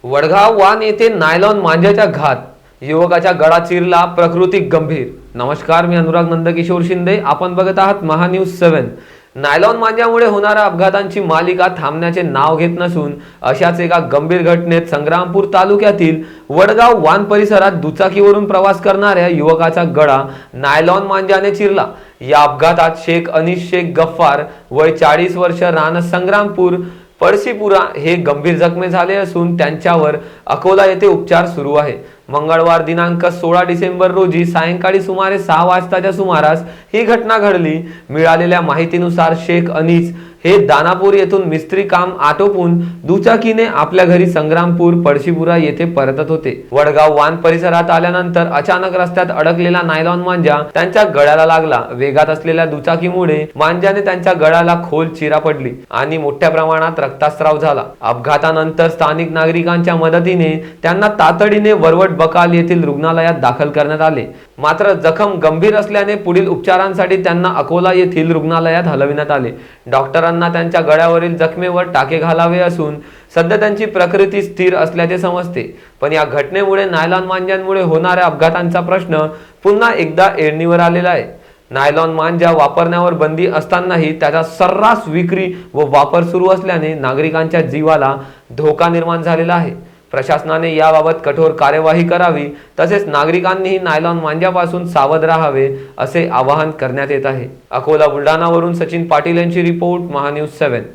वडगाव वान येथे नायलॉन मांजाच्या घात, युवकाच्या गळा चिरला, प्रकृती गंभीर। नमस्कार, मी अनुराग नंदकिशोर शिंदे, आपण बघत आहात महान्यूज 7। नायलॉन मांजामुळे होणाऱ्या अपघातांची मालिका थांबण्याचे नाव घेत नसून अशाच एका गंभीर घटनेत संग्रामपूर तालुक्यातील वडगाव वान परिसरात दुचाकीवरून प्रवास करणाऱ्या युवकाचा गळा नायलॉन मांजाने चिरला। या अपघातात शेख अनीस शेख गफ्फार वय 40 वर्ष, राहणार संग्रामपूर पळशीपुरा हे गंभीर जखमी झाले असून त्यांच्यावर अकोला येथे उपचार सुरू आहे। मंगळवार दिनांक 16 डिसेंबर रोजी सायंकाळी सुमारे 6 वाजताच्या सुमारास ही घटना घडली। मिळालेल्या माहितीनुसार शेख अनीस हे दानापूर येथून मिस्त्री काम आटोपून दुचाकीने आपल्या घरी संग्रामपूर पळशीपुरा येथे परतत होते। वडगाव वान परिसरात आल्यानंतर अचानक रस्त्यात अडकलेला नायलॉन मांजा त्यांच्या गळ्याला लागला। वेगात असलेल्या दुचाकीमुळे मांजाने त्यांच्या गळ्याला खोल चिरा पडली आणि मोठ्या प्रमाणात रक्तस्राव झाला। अपघातानंतर स्थानिक नागरिकांच्या मदतीने त्यांना तातडीने वरवट बकाल येथील रुग्णालयात दाखल करण्यात आले। मात्र जखम गंभीर असल्याने पुढील उपचारांसाठी त्यांना अकोला येथील रुग्णालयात हलविण्यात आले। डॉक्टरांना त्यांच्या गळ्यावरील जखमेवर टाके घालावे असून सध्या त्यांची प्रकृती स्थिर असल्याचे समजते। पण या घटनेमुळे नायलॉन मांजांमुळे होणाऱ्या अपघातांचा प्रश्न पुन्हा एकदा ऐरणीवर आलेला आहे। नायलॉन मांजा वापरण्यावर बंदी असतानाही त्याचा सर्रास विक्री व वापर सुरू असल्याने नागरिकांच्या जीवाला धोका निर्माण झालेला आहे। प्रशासनाने याबाबत कठोर कार्यवाही करावी, तसेच नागरिकांनीही नायलॉन मांजापासून सावध राहावे असे आवाहन करण्यात येत आहे। अकोला बुलढाणावरून सचिन पाटील यांची रिपोर्ट, महान्यूज 7।